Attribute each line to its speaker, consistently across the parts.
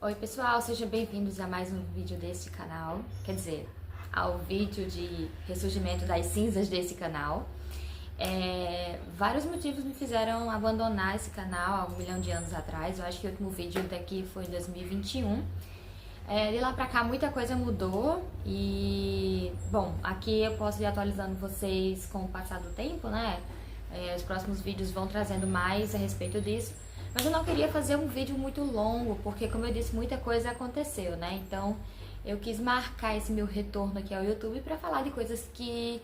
Speaker 1: Oi pessoal, sejam bem-vindos a mais um vídeo desse canal, quer dizer, ao vídeo de ressurgimento das cinzas desse canal. Vários motivos me fizeram abandonar esse canal há 1 milhão de anos atrás. Eu acho que o último vídeo daqui foi em 2021. De lá pra cá muita coisa mudou e, bom, aqui eu posso ir atualizando vocês com o passar do tempo, né? Os próximos vídeos vão trazendo mais a respeito disso. Mas eu não queria fazer um vídeo muito longo, porque como eu disse, muita coisa aconteceu, né? Então eu quis marcar esse meu retorno aqui ao YouTube pra falar de coisas que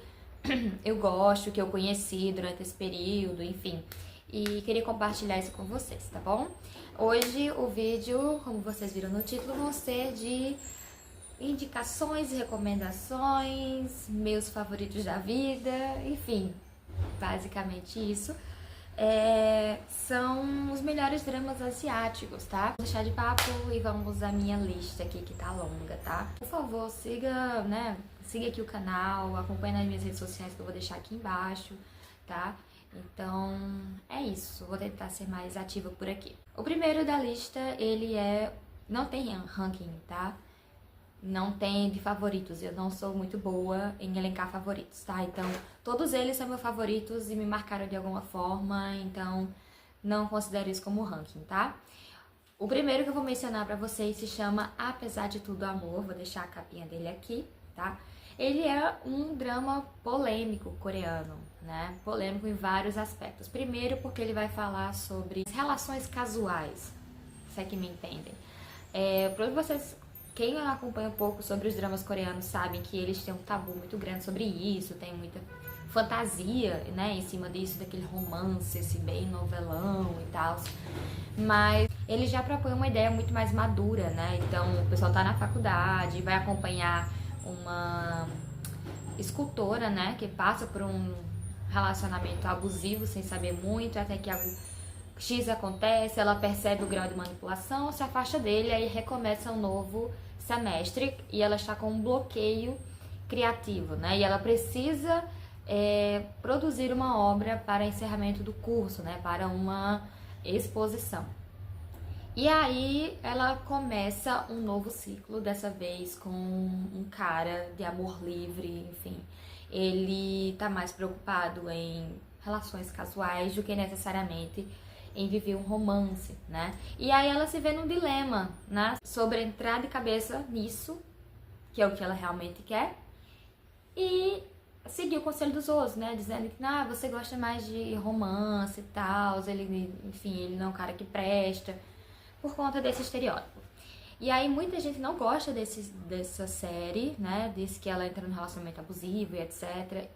Speaker 1: eu gosto, que eu conheci durante esse período, enfim. E queria compartilhar isso com vocês, tá bom? Hoje o vídeo, como vocês viram no título, vão ser de indicações e recomendações, meus favoritos da vida, enfim, basicamente isso. São os melhores dramas asiáticos, tá? Vou deixar de papo e vamos à minha lista aqui, que tá longa, tá? Por favor, siga, né? Siga aqui o canal, acompanhe nas minhas redes sociais que eu vou deixar aqui embaixo, tá? Então, é isso. Vou tentar ser mais ativa por aqui. O primeiro da lista, ele não tem ranking, tá? Não tem de favoritos, eu não sou muito boa em elencar favoritos, tá? Então, todos eles são meus favoritos e me marcaram de alguma forma, então não considero isso como ranking, tá? O primeiro que eu vou mencionar pra vocês se chama Apesar de Tudo Amor, vou deixar a capinha dele aqui, tá? Ele é um drama polêmico coreano, né? Polêmico em vários aspectos. Primeiro porque ele vai falar sobre relações casuais, se é que me entendem. Para vocês, quem acompanha um pouco sobre os dramas coreanos sabem que eles têm um tabu muito grande sobre isso, tem muita fantasia, né, em cima disso, daquele romance, esse bem novelão e tal. Mas ele já propõe uma ideia muito mais madura, né? Então o pessoal tá na faculdade, vai acompanhar uma escultora, né, que passa por um relacionamento abusivo sem saber muito, até que algo X acontece, ela percebe o grau de manipulação, se afasta dele, aí recomeça um novo semestre e ela está com um bloqueio criativo, né? E ela precisa produzir uma obra para encerramento do curso, né? Para uma exposição. E aí ela começa um novo ciclo, dessa vez com um cara de amor livre, enfim. Ele tá mais preocupado em relações casuais do que necessariamente em viver um romance, né? E aí ela se vê num dilema, né? Sobre entrar de cabeça nisso, que é o que ela realmente quer, e seguir o conselho dos outros, né? Dizendo que, você gosta mais de romance e tal, ele não é um cara que presta, por conta desse estereótipo. E aí muita gente não gosta dessa série, né? Diz que ela entra num relacionamento abusivo e etc.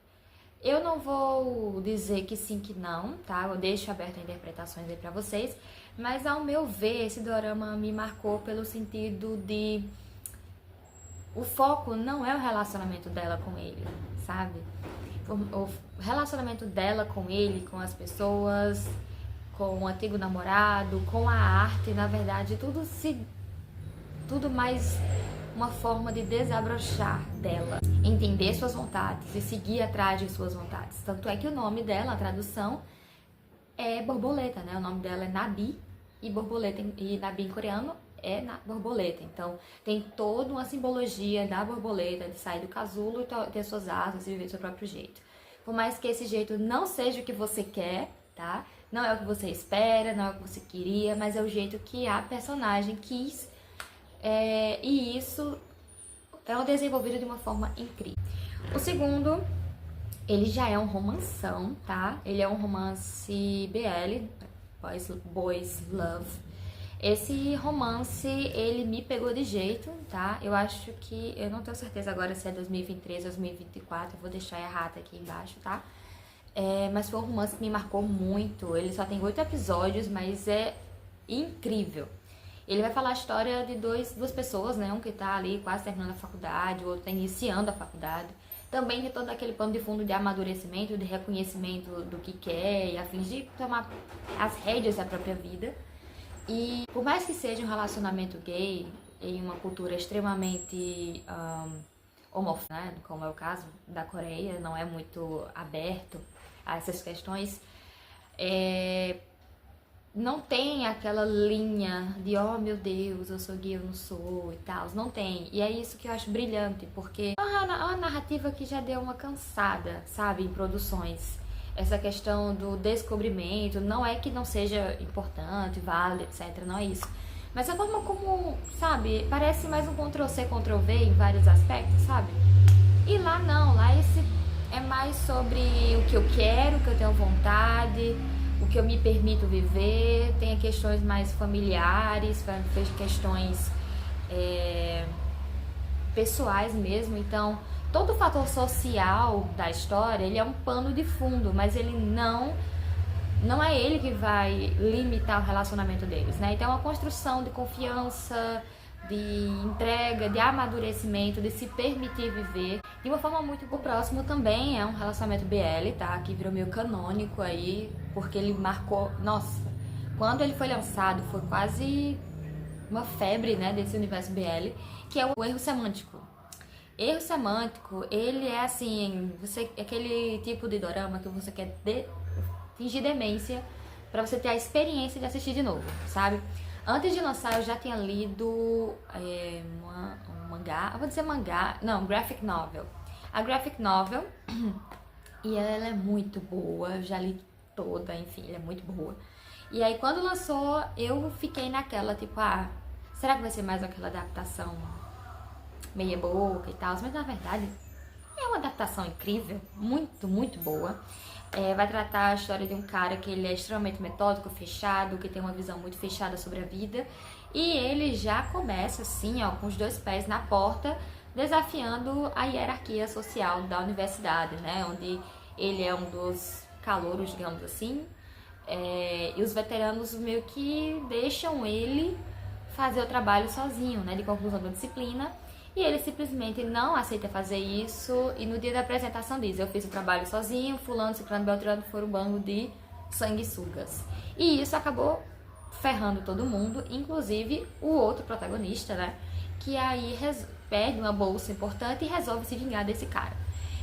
Speaker 1: Eu não vou dizer que sim, que não, tá? Eu deixo aberto a interpretações aí pra vocês. Mas ao meu ver, esse dorama me marcou pelo sentido de... O foco não é o relacionamento dela com ele, sabe? O relacionamento dela com ele, com as pessoas, com o antigo namorado, com a arte, na verdade, tudo mais uma forma de desabrochar dela, entender suas vontades e seguir atrás de suas vontades. Tanto é que o nome dela, a tradução, é borboleta, né? O nome dela é Nabi e borboleta, e Nabi em coreano é borboleta. Então tem toda uma simbologia da borboleta, de sair do casulo e ter suas asas e viver do seu próprio jeito. Por mais que esse jeito não seja o que você quer, tá? Não é o que você espera, não é o que você queria, mas é o jeito que a personagem quis. E isso é desenvolvido de uma forma incrível. O segundo, ele já é um romanção, tá? Ele é um romance BL, Boys Love. Esse romance, ele me pegou de jeito, tá? Eu acho que, eu não tenho certeza agora se é 2023 ou 2024, eu vou deixar errado aqui embaixo, tá? Mas foi um romance que me marcou muito. Ele só tem 8 episódios, mas é incrível. Ele vai falar a história de duas pessoas, né? Um que tá ali quase terminando a faculdade, o outro tá iniciando a faculdade. Também tem todo aquele pano de fundo de amadurecimento, de reconhecimento do que quer e a fim de tomar as rédeas da própria vida. E por mais que seja um relacionamento gay em uma cultura extremamente homofóbica, né? Como é o caso da Coreia, não é muito aberto a essas questões, não tem aquela linha de, oh meu Deus, eu sou gay, eu não sou e tal, não tem. E é isso que eu acho brilhante, porque é uma narrativa que já deu uma cansada, sabe, em produções. Essa questão do descobrimento, não é que não seja importante, válido, etc, não é isso. Mas a forma como, sabe, parece mais um Ctrl-C, Ctrl-V em vários aspectos, sabe? E lá não, lá esse é mais sobre o que eu quero, o que eu tenho vontade, o que eu me permito viver, tem questões mais familiares, questões pessoais mesmo, então todo o fator social da história, ele é um pano de fundo, mas ele não é ele que vai limitar o relacionamento deles, né? Então é uma construção de confiança, de entrega, de amadurecimento, de se permitir viver de uma forma muito... O próximo também é um relacionamento BL, tá? Que virou meio canônico aí, porque ele marcou... Nossa, quando ele foi lançado foi quase uma febre, né, desse universo BL, que é o erro semântico. Erro semântico, ele é assim, aquele tipo de dorama que você quer fingir demência pra você ter a experiência de assistir de novo, sabe? Antes de lançar, eu já tinha lido um mangá, eu vou dizer mangá, não, graphic novel. A graphic novel, e ela é muito boa, eu já li toda, enfim, ela é muito boa. E aí, quando lançou, eu fiquei naquela, tipo, será que vai ser mais aquela adaptação meia boca e tal? Mas, na verdade, é uma adaptação incrível, muito, muito boa. Vai tratar a história de um cara que ele é extremamente metódico, fechado, que tem uma visão muito fechada sobre a vida. E ele já começa, assim, ó, com os dois pés na porta, desafiando a hierarquia social da universidade, né? Onde ele é um dos calouros, digamos assim. E os veteranos meio que deixam ele fazer o trabalho sozinho, né? De conclusão da disciplina. E ele simplesmente não aceita fazer isso, e no dia da apresentação diz, eu fiz o trabalho sozinho, fulano, ciclano, beltrano foram um bando de sanguessugas. E isso acabou ferrando todo mundo, inclusive o outro protagonista, né? Que aí perde uma bolsa importante e resolve se vingar desse cara.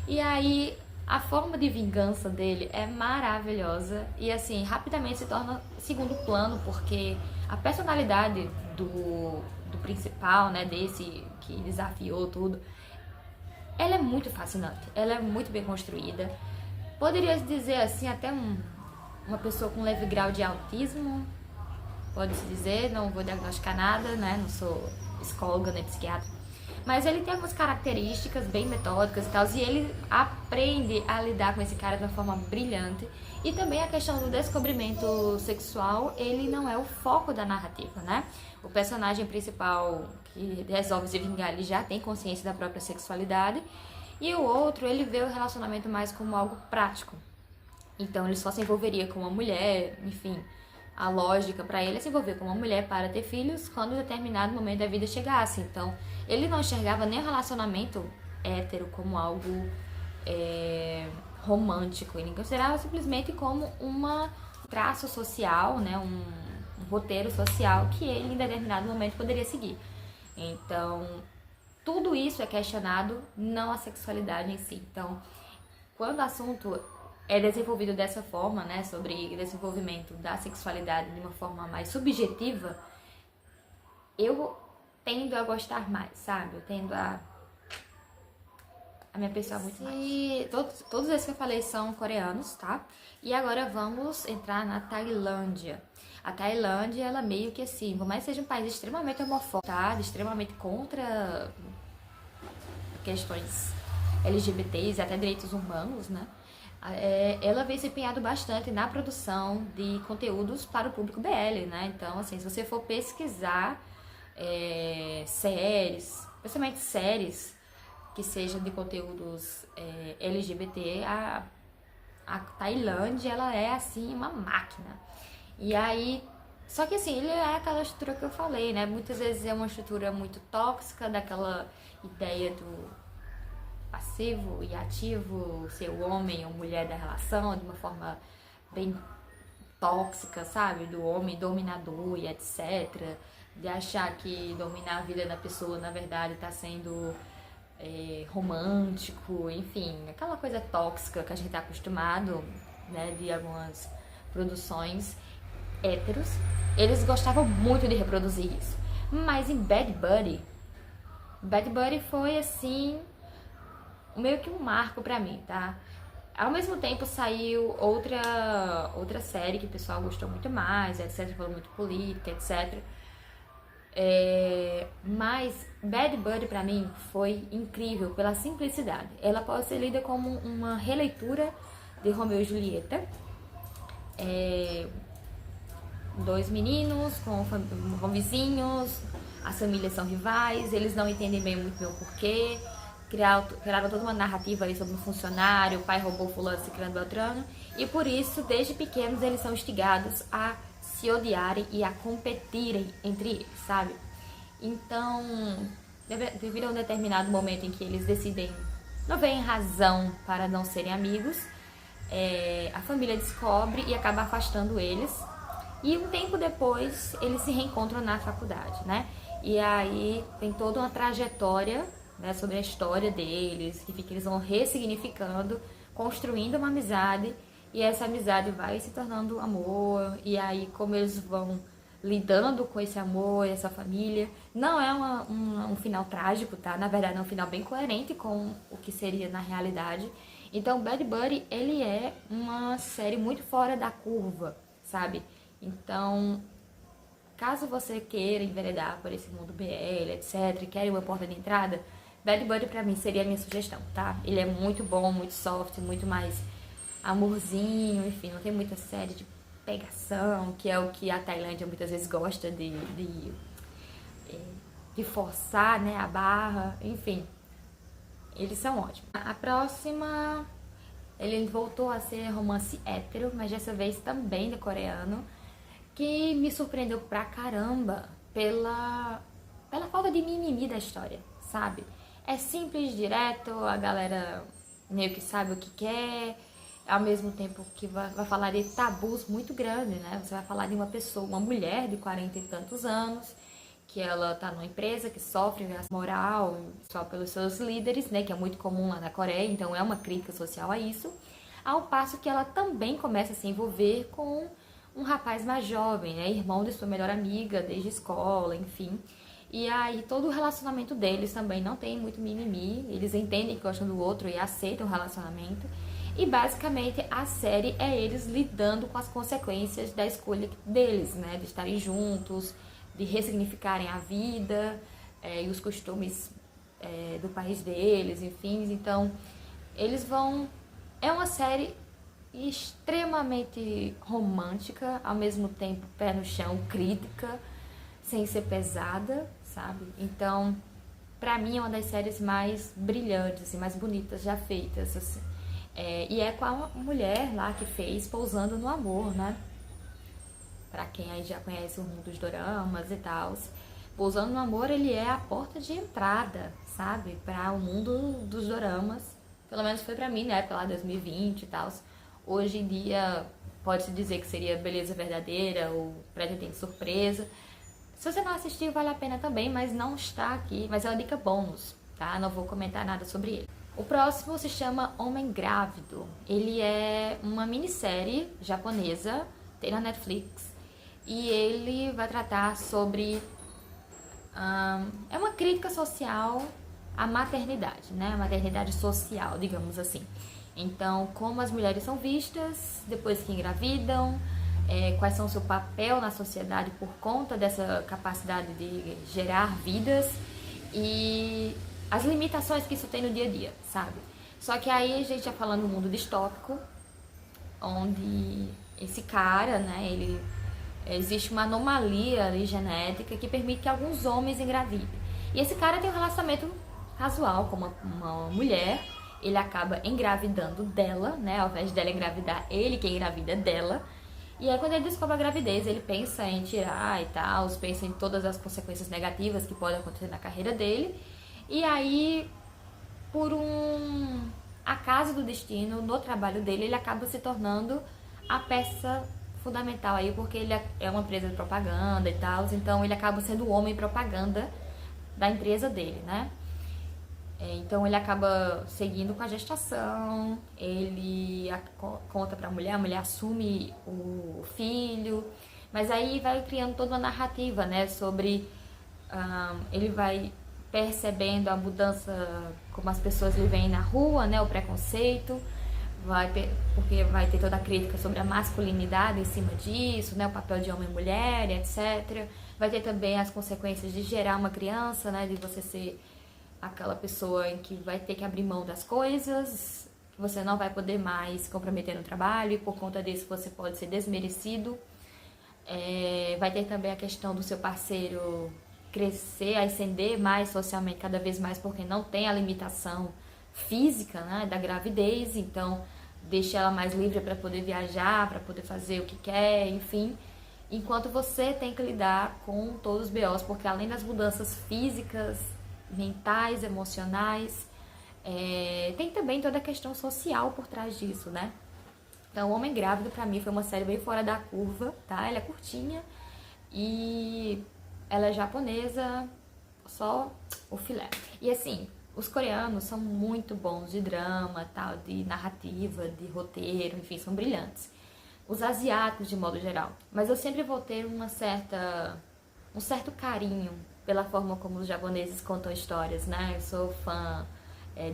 Speaker 1: E aí a forma de vingança dele é maravilhosa e assim, rapidamente se torna segundo plano, porque a personalidade do principal, né, desse que desafiou tudo, ela é muito fascinante, ela é muito bem construída. Poderia dizer assim, até uma pessoa com leve grau de autismo, pode-se dizer, não vou diagnosticar nada, né, não sou psicóloga nem psiquiatra. Mas ele tem algumas características bem metódicas e tal, e ele aprende a lidar com esse cara de uma forma brilhante. E também a questão do descobrimento sexual, ele não é o foco da narrativa, né? O personagem principal que resolve se vingar, ele já tem consciência da própria sexualidade. E o outro, ele vê o relacionamento mais como algo prático. Então ele só se envolveria com uma mulher, enfim... A lógica para ele é se envolver com uma mulher para ter filhos quando determinado momento da vida chegasse. Então, ele não enxergava nem o relacionamento hétero como algo romântico. Ele considerava simplesmente como um traço social, né? um roteiro social que ele, em determinado momento, poderia seguir. Então, tudo isso é questionado, não a sexualidade em si. Então, quando o assunto é desenvolvido dessa forma, né, sobre desenvolvimento da sexualidade de uma forma mais subjetiva, eu tendo a gostar mais, sabe? Eu tendo a me apessoar muito mais. Todos esses que eu falei são coreanos, tá? E agora vamos entrar na Tailândia. A Tailândia, ela meio que assim, por mais que seja um país extremamente homofóbico, tá? Extremamente contra questões LGBTs e até direitos humanos, né? Ela vem se empenhado bastante na produção de conteúdos para o público BL, né? Então, assim, se você for pesquisar séries, principalmente séries que sejam de conteúdos LGBT, a Tailândia, ela é, assim, uma máquina. E aí, só que assim, ele é aquela estrutura que eu falei, né? Muitas vezes é uma estrutura muito tóxica, daquela ideia do passivo e ativo, ser o homem ou mulher da relação, de uma forma bem tóxica, sabe? Do homem dominador e etc. De achar que dominar a vida da pessoa, na verdade, tá sendo romântico, enfim, aquela coisa tóxica que a gente tá acostumado, né? De algumas produções. héteros, eles gostavam muito de reproduzir isso. Mas em Bad Buddy foi assim, meio que um marco pra mim, tá? Ao mesmo tempo saiu outra série que o pessoal gostou muito mais, etc, falou muito política, etc. Mas Bad Buddy pra mim foi incrível pela simplicidade. Ela pode ser lida como uma releitura de Romeu e Julieta. Dois meninos com vizinhos, as famílias são rivais, eles não entendem bem muito bem o porquê. Criaram toda uma narrativa aí sobre um funcionário, o pai roubou fulano, ciclano, beltrano. E por isso, desde pequenos, eles são instigados a se odiarem e a competirem entre eles, sabe? Então, devido a um determinado momento em que eles decidem, não veem razão para não serem amigos, a família descobre e acaba afastando eles. E um tempo depois, eles se reencontram na faculdade, né? E aí tem toda uma trajetória, né, sobre a história deles, que eles vão ressignificando, construindo uma amizade, e essa amizade vai se tornando amor, e aí como eles vão lidando com esse amor, essa família. Não é um final trágico, tá? Na verdade é um final bem coerente com o que seria na realidade. Então Bad Buddy, ele é uma série muito fora da curva, sabe? Então, caso você queira enveredar por esse mundo BL, etc, e quer uma porta de entrada, Bad Buddy pra mim seria a minha sugestão, tá? Ele é muito bom, muito soft, muito mais amorzinho, enfim, não tem muita série de pegação, que é o que a Tailândia muitas vezes gosta de forçar, né, a barra, enfim. Eles são ótimos. A próxima, ele voltou a ser romance hétero, mas dessa vez também de coreano, que me surpreendeu pra caramba pela falta de mimimi da história, sabe? É simples, direto, a galera meio que sabe o que quer, ao mesmo tempo que vai falar de tabus muito grandes, né? Você vai falar de uma pessoa, uma mulher de 40 e tantos anos, que ela tá numa empresa que sofre moral só pelos seus líderes, né? Que é muito comum lá na Coreia, então é uma crítica social a isso. Ao passo que ela também começa a se envolver com um rapaz mais jovem, né? Irmão de sua melhor amiga, desde escola, enfim. E aí todo o relacionamento deles também não tem muito mimimi, eles entendem que gostam do outro e aceitam o relacionamento. E basicamente a série é eles lidando com as consequências da escolha deles, né? De estarem juntos, de ressignificarem a vida e os costumes do país deles, enfim. Então, eles vão... É uma série extremamente romântica, ao mesmo tempo pé no chão, crítica, sem ser pesada, sabe? Então, pra mim é uma das séries mais brilhantes e mais bonitas já feitas, assim. E é com a mulher lá que fez Pousando no Amor, né? Pra quem aí já conhece o mundo dos doramas e tal. Pousando no Amor, ele é a porta de entrada, sabe? Pra o mundo dos doramas. Pelo menos foi pra mim, na época lá, 2020 e tal. Hoje em dia, pode-se dizer que seria Beleza Verdadeira ou Pretendente Surpresa. Se você não assistiu, vale a pena também, mas não está aqui. Mas é uma dica bônus, tá? Não vou comentar nada sobre ele. O próximo se chama Homem Grávido. Ele é uma minissérie japonesa, tem na Netflix. E ele vai tratar sobre... é uma crítica social à maternidade, né? A maternidade social, digamos assim. Então, como as mulheres são vistas depois que engravidam, quais são o seu papel na sociedade por conta dessa capacidade de gerar vidas e as limitações que isso tem no dia a dia, sabe? Só que aí a gente já falando no mundo distópico, onde esse cara, né, existe uma anomalia ali genética que permite que alguns homens engravidem. E esse cara tem um relacionamento casual com uma mulher, ele acaba engravidando dela, né, ao invés dela engravidar, ele que engravida dela. E aí quando ele descobre a gravidez, ele pensa em tirar e tal, pensa em todas as consequências negativas que podem acontecer na carreira dele. E aí, por um acaso do destino, no trabalho dele, ele acaba se tornando a peça fundamental aí, porque ele é uma empresa de propaganda e tal, então ele acaba sendo o homem propaganda da empresa dele, né? Então ele acaba seguindo com a gestação, ele conta pra mulher, a mulher assume o filho, Mas aí vai criando toda uma narrativa, né, sobre ele vai percebendo a mudança, como as pessoas lhe veem na rua, né, o preconceito, porque vai ter toda a crítica sobre a masculinidade em cima disso, né, o papel de homem e mulher, etc. Vai ter também as consequências de gerar uma criança, né, de você ser aquela pessoa em que vai ter que abrir mão das coisas, que você não vai poder mais se comprometer no trabalho e por conta disso você pode ser desmerecido. Vai ter também a questão do seu parceiro crescer, ascender mais socialmente cada vez mais, porque não tem a limitação física, né, da gravidez, então deixa ela mais livre para poder viajar, para poder fazer o que quer, enfim. Enquanto você tem que lidar com todos os BOs, porque além das mudanças físicas, mentais, emocionais, tem também toda a questão social por trás disso, né? Então, O Homem Grávido, pra mim, foi uma série bem fora da curva, tá? Ela é curtinha e ela é japonesa, só o filé. E assim, os coreanos são muito bons de drama, tal, de narrativa, de roteiro, enfim, são brilhantes. Os asiáticos, de modo geral. Mas eu sempre vou ter um certo carinho pela forma como os japoneses contam histórias, né? Eu sou fã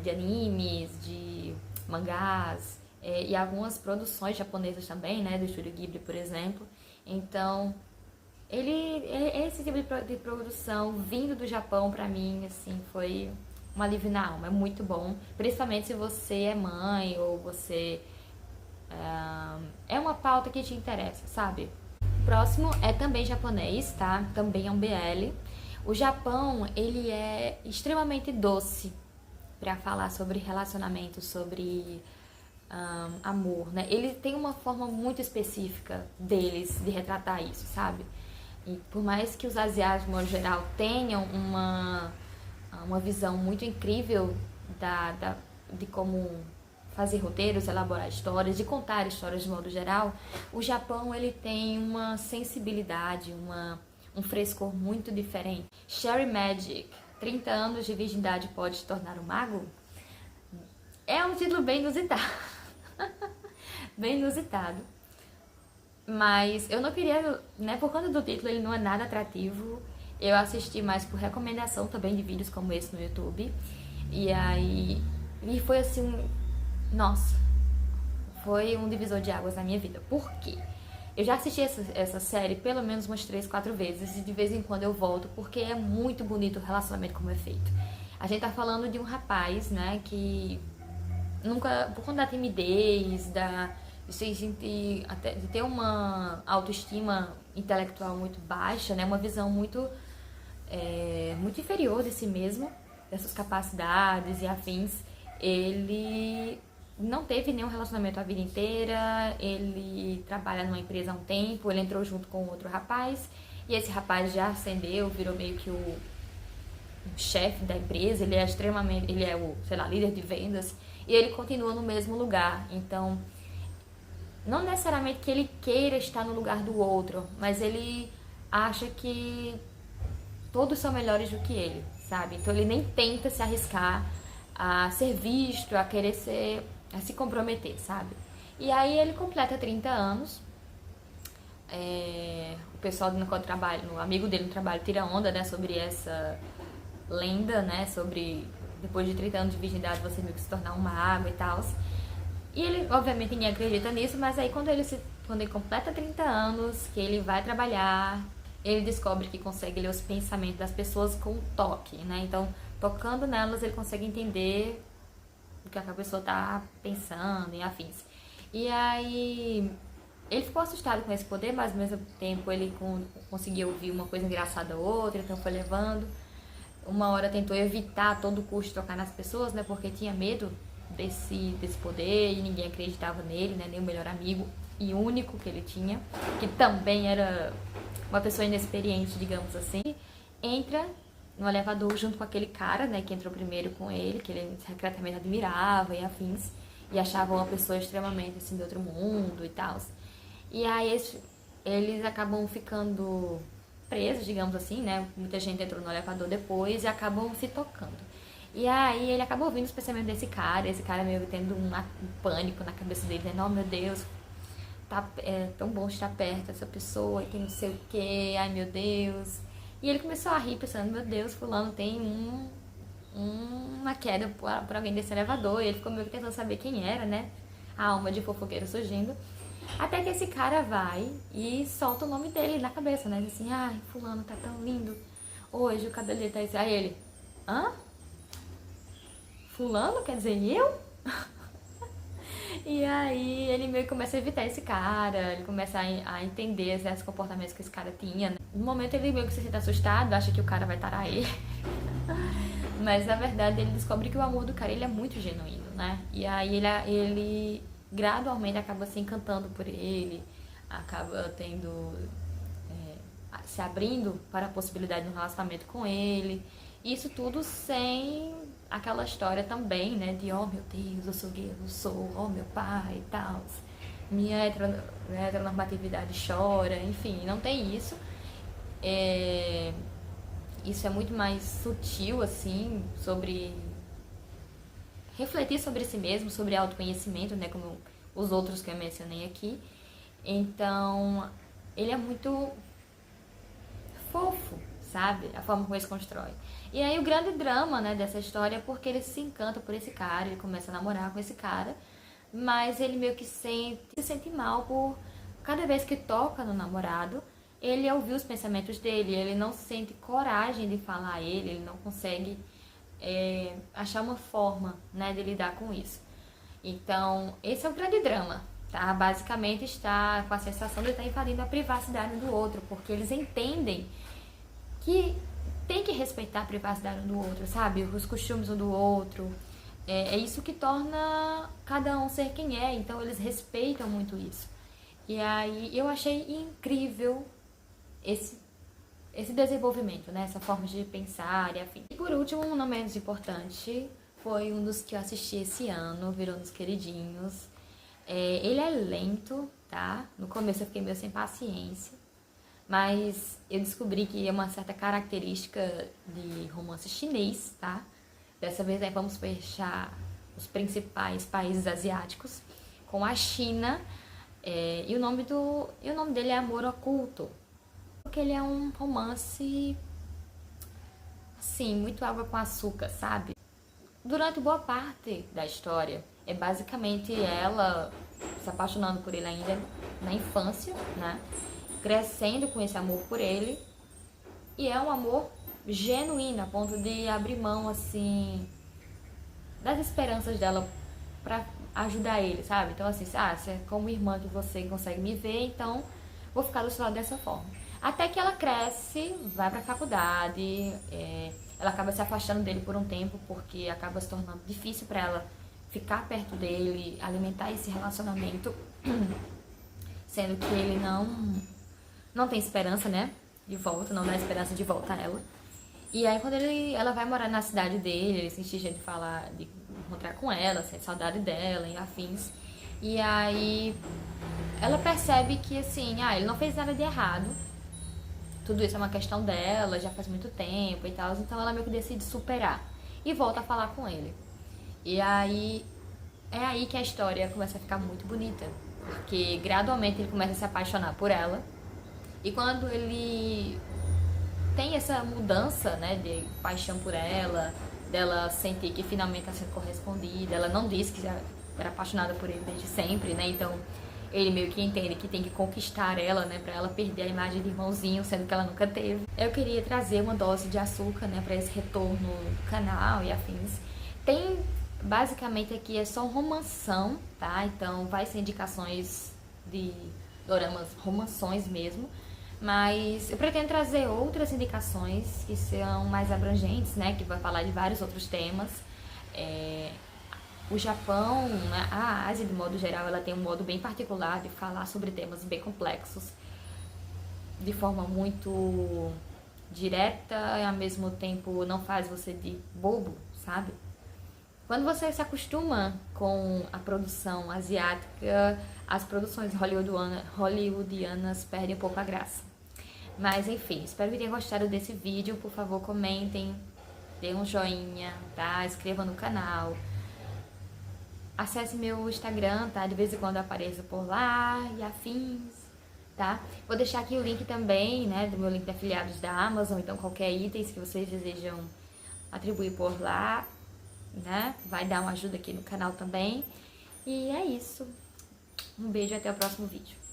Speaker 1: de animes, de mangás, e algumas produções japonesas também, né, do Estúdio Ghibli, por exemplo. Então, esse tipo de produção vindo do Japão, pra mim, assim, foi um alívio na alma, é muito bom, principalmente se você é mãe ou você é uma pauta que te interessa, sabe? O próximo é também japonês, tá? Também é um BL. O Japão, ele é extremamente doce pra falar sobre relacionamento, sobre amor, né? Ele tem uma forma muito específica deles de retratar isso, sabe? E por mais que os asiáticos, no geral, tenham uma visão muito incrível de como fazer roteiros, elaborar histórias, de contar histórias de modo geral, o Japão, ele tem uma sensibilidade, um frescor muito diferente. Cherry Magic, 30 anos de virgindade pode te tornar um mago? É um título bem inusitado. Bem inusitado. Mas eu não queria, né, por conta do título, ele não é nada atrativo. Eu assisti mais por recomendação também de vídeos como esse no YouTube. E foi assim, nossa, foi um divisor de águas na minha vida. Por quê? Eu já assisti essa série pelo menos umas 3, 4 vezes e de vez em quando eu volto porque é muito bonito o relacionamento como é feito. A gente tá falando de um rapaz, né, que nunca, por conta da timidez, de ter uma autoestima intelectual muito baixa, né, uma visão muito inferior de si mesmo, dessas capacidades e afins, ele não teve nenhum relacionamento a vida inteira, ele trabalha numa empresa há um tempo, ele entrou junto com outro rapaz, e esse rapaz já ascendeu, virou meio que o chefe da empresa, ele é o, sei lá, líder de vendas, e ele continua no mesmo lugar. Então, não necessariamente que ele queira estar no lugar do outro, mas ele acha que todos são melhores do que ele, sabe? Então ele nem tenta se arriscar a ser visto, a se comprometer, sabe? E aí ele completa 30 anos, o pessoal no trabalho, o amigo dele no trabalho tira onda, né, sobre essa lenda, né, sobre depois de 30 anos de virgindade você meio que se tornar um mago e tal. E ele, obviamente, ninguém acredita nisso, mas aí quando ele completa 30 anos, que ele vai trabalhar, ele descobre que consegue ler os pensamentos das pessoas com um toque, né? Então, tocando nelas, ele consegue entender o que a pessoa tá pensando e afins. E aí, ele ficou assustado com esse poder, mas ao mesmo tempo ele conseguiu ouvir uma coisa engraçada ou outra, então foi levando. Uma hora tentou evitar a todo custo tocar nas pessoas, né? Porque tinha medo desse poder e ninguém acreditava nele, né? Nem o melhor amigo e único que ele tinha, que também era uma pessoa inexperiente, digamos assim. Entra no elevador junto com aquele cara, né? Que entrou primeiro com ele, que ele secretamente admirava e afins, e achava uma pessoa extremamente assim de outro mundo e tal. E aí eles acabam ficando presos, digamos assim, né? Muita gente entrou no elevador depois e acabam se tocando. E aí ele acaba ouvindo os pensamentos desse cara, esse cara meio tendo um pânico na cabeça dele, dizendo, oh meu Deus, é tão bom estar perto dessa pessoa, e tem não sei o que, ai meu Deus. E ele começou a rir, pensando, meu Deus, fulano tem uma queda por alguém desse elevador. E ele ficou meio que tentando saber quem era, né? A alma de fofoqueiro surgindo. Até que esse cara vai e solta o nome dele na cabeça, né? Diz assim, ai, fulano tá tão lindo. Hoje o cabelo dele tá assim. Aí ele, hã? Fulano? Quer dizer, eu? E aí ele meio que começa a evitar esse cara, ele começa a entender esses comportamentos que esse cara tinha, né? No momento ele meio que se sente assustado, acha que o cara vai tarar ele. Mas na verdade ele descobre que o amor do cara ele é muito genuíno, né? E aí ele gradualmente acaba se encantando por ele, acaba tendo, se abrindo para a possibilidade de um relacionamento com ele. Isso tudo sem aquela história também, né? De, oh meu Deus, eu sou gay, eu sou, oh meu pai e tal. Minha heteronormatividade chora, enfim, não tem isso. Isso é muito mais sutil, assim, sobre refletir sobre si mesmo, sobre autoconhecimento, né? Como os outros que eu mencionei aqui. Então, ele é muito fofo, sabe? A forma como ele se constrói. E aí o grande drama, né, dessa história é porque ele se encanta por esse cara, ele começa a namorar com esse cara, mas ele meio que se sente mal por cada vez que toca no namorado, ele ouviu os pensamentos dele, ele não sente coragem de falar a ele não consegue achar uma forma, né, de lidar com isso. Então, esse é o grande drama, tá? Basicamente está com a sensação de estar invadindo a privacidade do outro, porque eles entendem que tem que respeitar a privacidade um do outro, sabe? Os costumes um do outro. É isso que torna cada um ser quem é, então eles respeitam muito isso. E aí eu achei incrível esse desenvolvimento, né? Essa forma de pensar e afim. E por último, não menos importante, foi um dos que eu assisti esse ano, virou um dos queridinhos. Ele é lento, tá? No começo eu fiquei meio sem paciência, mas eu descobri que é uma certa característica de romance chinês, tá? Dessa vez aí vamos fechar os principais países asiáticos com a China. E o nome dele é Amor Oculto, porque ele é um romance, assim, muito água com açúcar, sabe? Durante boa parte da história, é basicamente ela se apaixonando por ele ainda na infância, né? Crescendo com esse amor por ele. E é um amor genuíno, a ponto de abrir mão, assim, das esperanças dela pra ajudar ele, sabe? Então, assim, se é como irmã que você consegue me ver, então vou ficar do seu lado dessa forma. Até que ela cresce, vai pra faculdade, ela acaba se afastando dele por um tempo, porque acaba se tornando difícil pra ela ficar perto dele, alimentar esse relacionamento, sendo que ele não tem esperança, né, de volta, não dá esperança de volta a ela. E aí quando ela vai morar na cidade dele, ele sente jeito de falar, de encontrar com ela, sente saudade dela e afins. E aí ela percebe que, assim, ele não fez nada de errado, tudo isso é uma questão dela, já faz muito tempo e tal, então ela meio que decide superar e volta a falar com ele. E aí é aí que a história começa a ficar muito bonita, porque gradualmente ele começa a se apaixonar por ela. E quando ele tem essa mudança, né, de paixão por ela, dela sentir que finalmente está sendo correspondida, ela não disse que já era apaixonada por ele desde sempre, né, então ele meio que entende que tem que conquistar ela, né, pra ela perder a imagem de irmãozinho, sendo que ela nunca teve. Eu queria trazer uma dose de açúcar, né, pra esse retorno do canal e afins. Tem, basicamente aqui é só um romanção, tá, então vai ser indicações de doramas romanções mesmo. Mas eu pretendo trazer outras indicações que são mais abrangentes, né? Que vai falar de vários outros temas. O Japão, né, a Ásia de modo geral, ela tem um modo bem particular de falar sobre temas bem complexos, de forma muito direta e ao mesmo tempo não faz você de bobo, sabe? Quando você se acostuma com a produção asiática, as produções hollywoodianas perdem um pouco a graça. Mas enfim, espero que tenham gostado desse vídeo. Por favor, comentem, dê um joinha, tá? Inscreva no canal. acesse meu Instagram, tá? De vez em quando eu apareço por lá e afins, tá? Vou deixar aqui o link também, né, do meu link de afiliados da Amazon, então qualquer itens que vocês desejam atribuir por lá, né, vai dar uma ajuda aqui no canal também. E é isso. Um beijo e até o próximo vídeo.